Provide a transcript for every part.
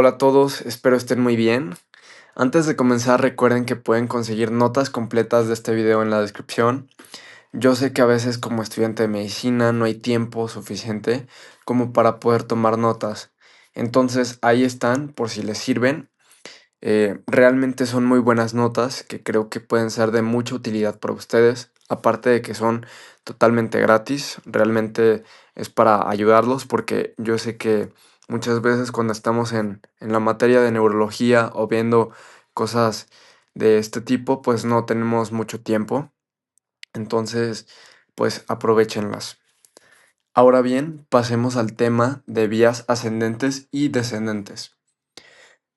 Hola a todos, espero estén muy bien. Antes de comenzar, recuerden que pueden conseguir notas completas de este video en la descripción. Yo sé que a veces como estudiante de medicina no hay tiempo suficiente como para poder tomar notas. Entonces ahí están por si les sirven. Realmente son muy buenas notas que creo que pueden ser de mucha utilidad para ustedes. Aparte de que son totalmente gratis, realmente es para ayudarlos porque yo sé que muchas veces cuando estamos en la materia de neurología o viendo cosas de este tipo, pues no tenemos mucho tiempo. Entonces, pues aprovéchenlas. Ahora bien, pasemos al tema de vías ascendentes y descendentes.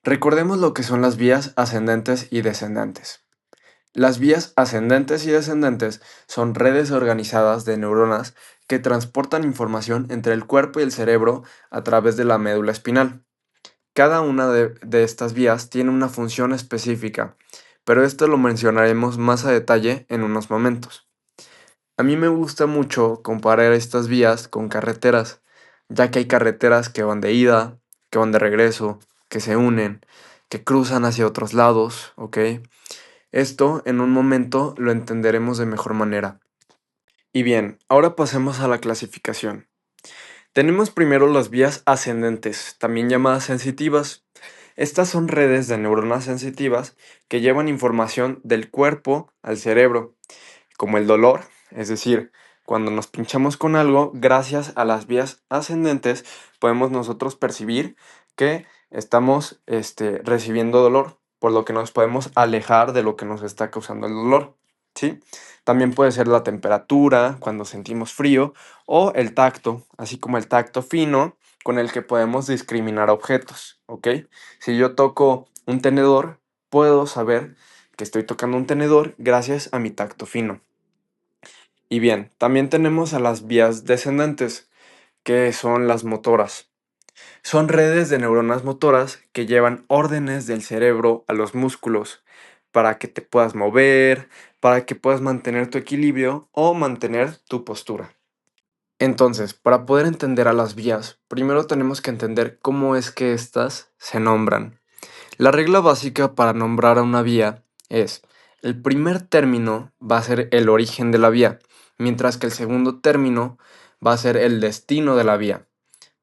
Recordemos lo que son las vías ascendentes y descendentes. Las vías ascendentes y descendentes son redes organizadas de neuronas que transportan información entre el cuerpo y el cerebro a través de la médula espinal. Cada una de estas vías tiene una función específica, pero esto lo mencionaremos más a detalle en unos momentos. A mí me gusta mucho comparar estas vías con carreteras, ya que hay carreteras que van de ida, que van de regreso, que se unen, que cruzan hacia otros lados, ¿ok? Esto en un momento lo entenderemos de mejor manera. Y bien, ahora pasemos a la clasificación. Tenemos primero las vías ascendentes, también llamadas sensitivas. Estas son redes de neuronas sensitivas que llevan información del cuerpo al cerebro, como el dolor, es decir, cuando nos pinchamos con algo, gracias a las vías ascendentes podemos nosotros percibir que estamos recibiendo dolor, por lo que nos podemos alejar de lo que nos está causando el dolor, ¿sí? También puede ser la temperatura, cuando sentimos frío, o el tacto, así como el tacto fino con el que podemos discriminar objetos, ¿ok? Si yo toco un tenedor, puedo saber que estoy tocando un tenedor gracias a mi tacto fino. Y bien, también tenemos a las vías descendentes, que son las motoras. Son redes de neuronas motoras que llevan órdenes del cerebro a los músculos para que te puedas mover, para que puedas mantener tu equilibrio o mantener tu postura. Entonces, para poder entender a las vías, primero tenemos que entender cómo es que éstas se nombran. La regla básica para nombrar a una vía es: el primer término va a ser el origen de la vía, mientras que el segundo término va a ser el destino de la vía.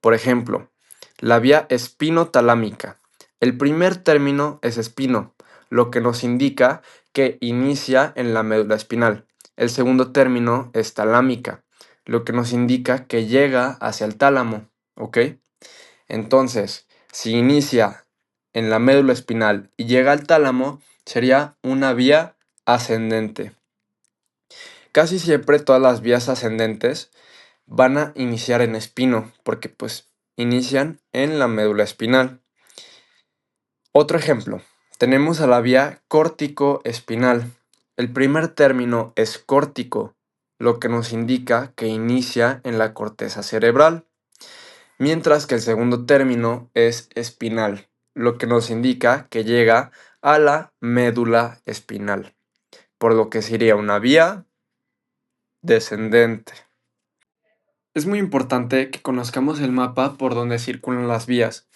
Por ejemplo, la vía espinotalámica. El primer término es espino, lo que nos indica que inicia en la médula espinal. El segundo término es talámica, lo que nos indica que llega hacia el tálamo, ¿ok? Entonces, si inicia en la médula espinal y llega al tálamo, sería una vía ascendente. Casi siempre todas las vías ascendentes van a iniciar en espino, porque pues inician en la médula espinal. Otro ejemplo, tenemos a la vía córtico-espinal. El primer término es córtico, lo que nos indica que inicia en la corteza cerebral, mientras que el segundo término es espinal, lo que nos indica que llega a la médula espinal, por lo que sería una vía descendente. Es muy importante que conozcamos el mapa por donde circulan las vías.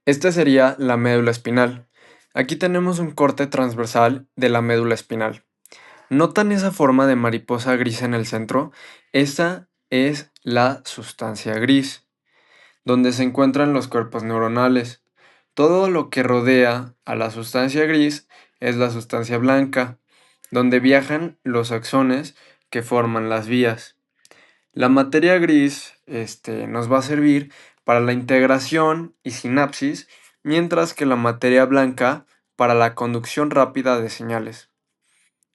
Esta sería la médula espinal. Aquí tenemos un corte transversal de la médula espinal. ¿Notan esa forma de mariposa gris en el centro? Esa es la sustancia gris, donde se encuentran los cuerpos neuronales. Todo lo que rodea a la sustancia gris es la sustancia blanca, donde viajan los axones que forman las vías. La materia gris nos va a servir para la integración y sinapsis, mientras que la materia blanca para la conducción rápida de señales.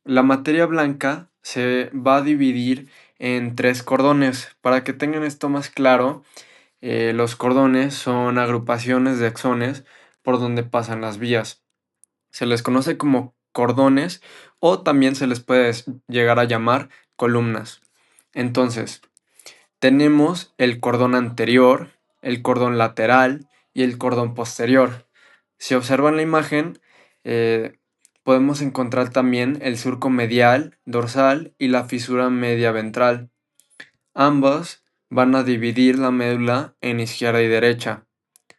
La materia blanca se va a dividir en tres cordones. Para que tengan esto más claro, los cordones son agrupaciones de axones por donde pasan las vías. Se les conoce como cordones o también se les puede llegar a llamar columnas. Entonces, tenemos el cordón anterior, el cordón lateral y el cordón posterior. Si observan la imagen, podemos encontrar también el surco medial, dorsal y la fisura media ventral. Ambos van a dividir la médula en izquierda y derecha.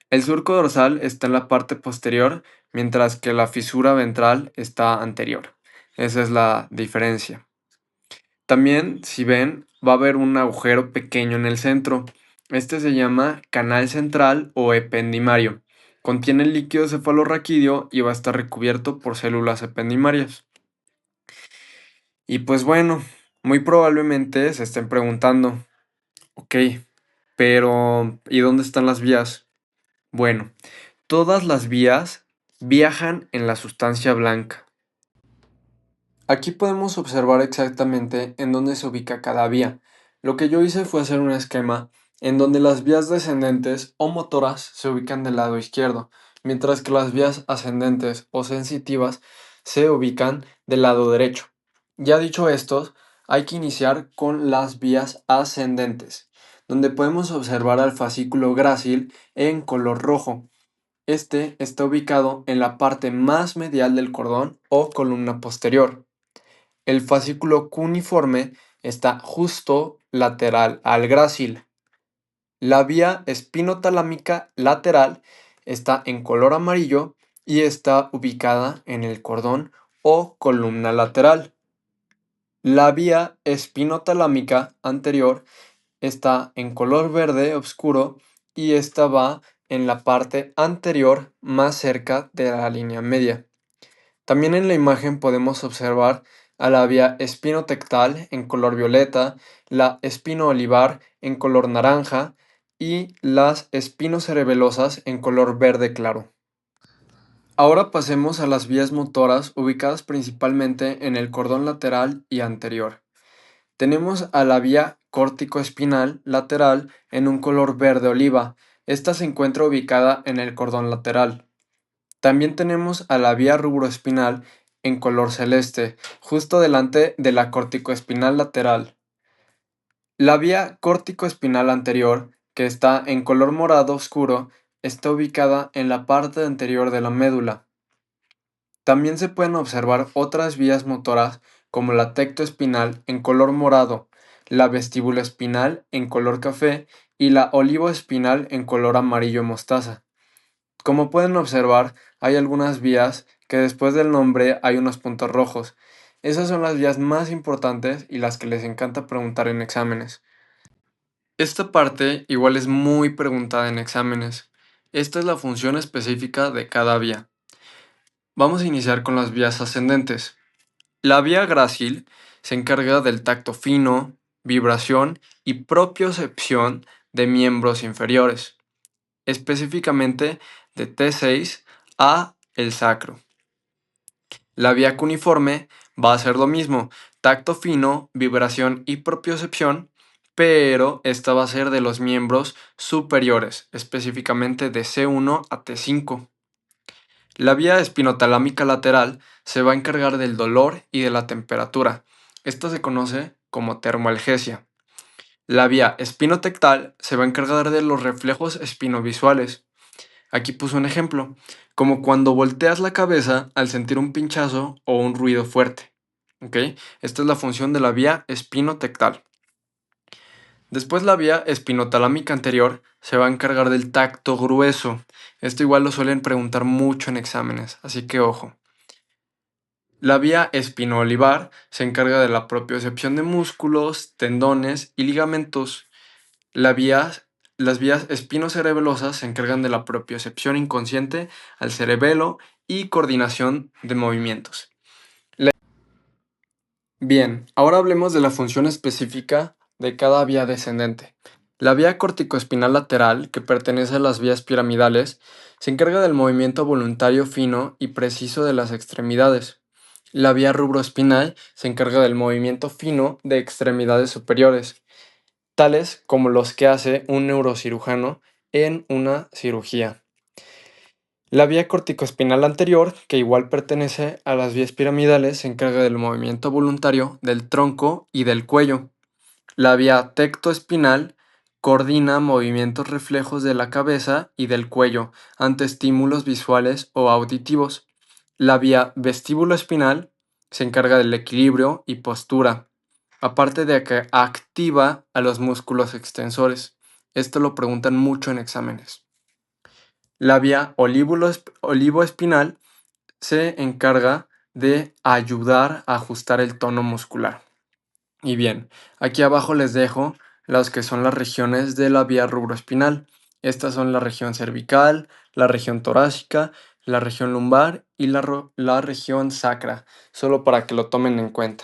El surco dorsal está en la parte posterior, mientras que la fisura ventral está anterior. Esa es la diferencia. También, si ven, va a haber un agujero pequeño en el centro. Este se llama canal central o ependimario. Contiene líquido cefalorraquídeo y va a estar recubierto por células ependimarias. Y pues bueno, muy probablemente se estén preguntando, ok, pero ¿y dónde están las vías? Bueno, todas las vías viajan en la sustancia blanca. Aquí podemos observar exactamente en dónde se ubica cada vía. Lo que yo hice fue hacer un esquema en donde las vías descendentes o motoras se ubican del lado izquierdo, mientras que las vías ascendentes o sensitivas se ubican del lado derecho. Ya dicho esto, hay que iniciar con las vías ascendentes, donde podemos observar al fascículo grácil en color rojo. Este está ubicado en la parte más medial del cordón o columna posterior. El fascículo cuneiforme está justo lateral al grácil. La vía espinotalámica lateral está en color amarillo y está ubicada en el cordón o columna lateral. La vía espinotalámica anterior está en color verde oscuro y esta va en la parte anterior más cerca de la línea media. También en la imagen podemos observar a la vía espinotectal en color violeta, la espino-olivar en color naranja y las espinocerebelosas en color verde claro. Ahora pasemos a las vías motoras ubicadas principalmente en el cordón lateral y anterior. Tenemos a la vía córtico-espinal lateral en un color verde oliva. Esta se encuentra ubicada en el cordón lateral. También tenemos a la vía rubroespinal en color celeste, justo delante de la corticoespinal lateral. La vía córtico-espinal anterior, que está en color morado oscuro, está ubicada en la parte anterior de la médula. También se pueden observar otras vías motoras como la tectoespinal en color morado, la vestibuloespinal en color café y la olivoespinal en color amarillo mostaza. Como pueden observar, hay algunas vías que después del nombre hay unos puntos rojos. Esas son las vías más importantes y las que les encanta preguntar en exámenes. Esta parte igual es muy preguntada en exámenes. Esta es la función específica de cada vía. Vamos a iniciar con las vías ascendentes. La vía grácil se encarga del tacto fino, vibración y propiocepción de miembros inferiores, específicamente de T6 a el sacro. La vía cuneiforme va a ser lo mismo, tacto fino, vibración y propiocepción, pero esta va a ser de los miembros superiores, específicamente de C1 a T5. La vía espinotalámica lateral se va a encargar del dolor y de la temperatura. Esta se conoce como termoalgesia. La vía espinotectal se va a encargar de los reflejos espinovisuales. Aquí puso un ejemplo, como cuando volteas la cabeza al sentir un pinchazo o un ruido fuerte. ¿Ok? Esta es la función de la vía espinotectal. Después la vía espinotalámica anterior se va a encargar del tacto grueso. Esto igual lo suelen preguntar mucho en exámenes, así que ojo. La vía espinoolivar se encarga de la propiocepción de músculos, tendones y ligamentos. La vía- las vías espinocerebelosas se encargan de la propiocepción inconsciente al cerebelo y coordinación de movimientos. Bien, ahora hablemos de la función específica de cada vía descendente. La vía corticoespinal lateral, que pertenece a las vías piramidales, se encarga del movimiento voluntario fino y preciso de las extremidades. La vía rubroespinal se encarga del movimiento fino de extremidades superiores, tales como los que hace un neurocirujano en una cirugía. La vía corticoespinal anterior, que igual pertenece a las vías piramidales, se encarga del movimiento voluntario del tronco y del cuello. La vía tectoespinal coordina movimientos reflejos de la cabeza y del cuello ante estímulos visuales o auditivos. La vía vestíbuloespinal se encarga del equilibrio y postura, aparte de que activa a los músculos extensores. Esto lo preguntan mucho en exámenes. La vía olivoespinal se encarga de ayudar a ajustar el tono muscular. Y bien, aquí abajo les dejo las que son las regiones de la vía rubroespinal. Estas son la región cervical, la región torácica, la región lumbar y la región sacra, solo para que lo tomen en cuenta.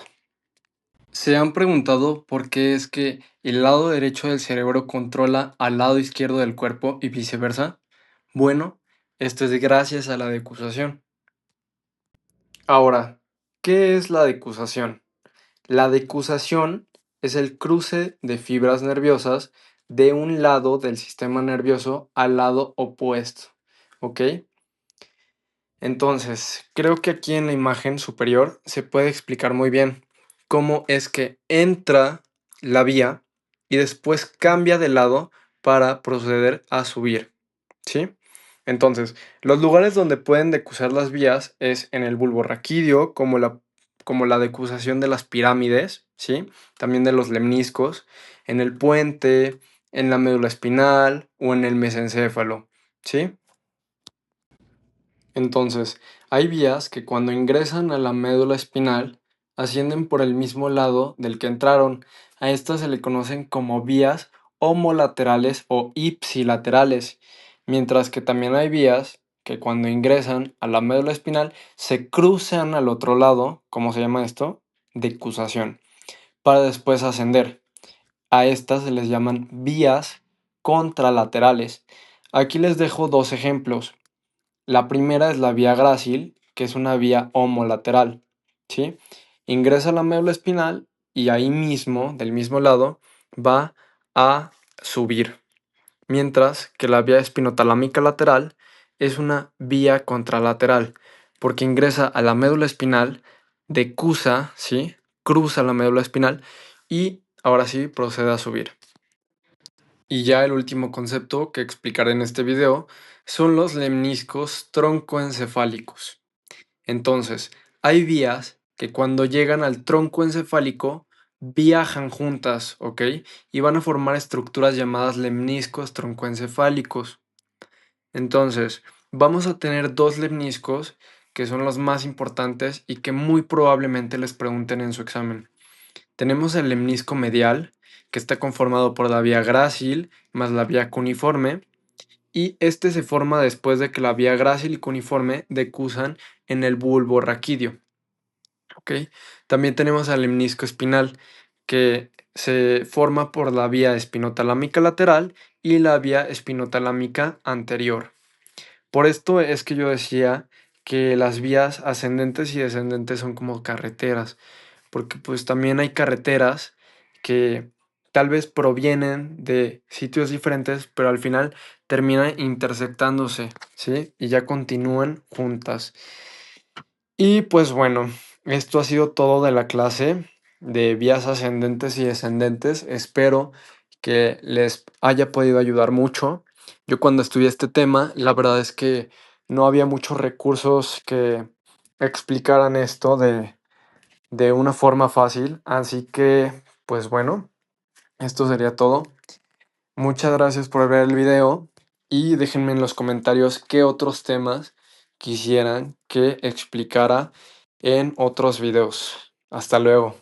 ¿Se han preguntado por qué es que el lado derecho del cerebro controla al lado izquierdo del cuerpo y viceversa? Bueno, esto es gracias a la decusación. Ahora, ¿qué es la decusación? La decusación es el cruce de fibras nerviosas de un lado del sistema nervioso al lado opuesto, ¿ok? Entonces, creo que aquí en la imagen superior se puede explicar muy bien cómo es que entra la vía y después cambia de lado para proceder a subir, ¿sí? Entonces, los lugares donde pueden decusar las vías es en el bulbo raquídeo, como la decusación de las pirámides, ¿sí? También de los lemniscos, en el puente, en la médula espinal o en el mesencéfalo, ¿sí? Entonces, hay vías que cuando ingresan a la médula espinal ascienden por el mismo lado del que entraron. A estas se le conocen como vías homolaterales o ipsilaterales, mientras que también hay vías que cuando ingresan a la médula espinal se cruzan al otro lado, ¿cómo se llama esto? Decusación, para después ascender. A estas se les llaman vías contralaterales. Aquí les dejo dos ejemplos. La primera es la vía grácil, que es una vía homolateral, ¿sí? Ingresa a la médula espinal y ahí mismo, del mismo lado, va a subir. Mientras que la vía espinotalámica lateral es una vía contralateral, porque ingresa a la médula espinal, decusa, ¿sí? Cruza la médula espinal y ahora sí procede a subir. Y ya el último concepto que explicaré en este video son los lemniscos troncoencefálicos. Entonces, hay vías que cuando llegan al tronco encefálico viajan juntas, ¿ok? Y van a formar estructuras llamadas lemniscos troncoencefálicos. Entonces, vamos a tener dos lemniscos que son los más importantes y que muy probablemente les pregunten en su examen. Tenemos el lemnisco medial, que está conformado por la vía grácil más la vía cuneiforme, y este se forma después de que la vía grácil y cuneiforme decusan en el bulbo raquídeo. ¿Ok? También tenemos al lemnisco espinal, que se forma por la vía espinotalámica lateral y la vía espinotalámica anterior. Por esto es que yo decía que las vías ascendentes y descendentes son como carreteras, porque pues también hay carreteras que tal vez provienen de sitios diferentes, pero al final terminan intersectándose, ¿sí? Y ya continúan juntas. Y pues bueno, esto ha sido todo de la clase de vías ascendentes y descendentes. Espero que les haya podido ayudar mucho. Yo cuando estudié este tema, la verdad es que no había muchos recursos que explicaran esto de una forma fácil. Así que, pues bueno, esto sería todo. Muchas gracias por ver el video y déjenme en los comentarios qué otros temas quisieran que explicara en otros videos. Hasta luego.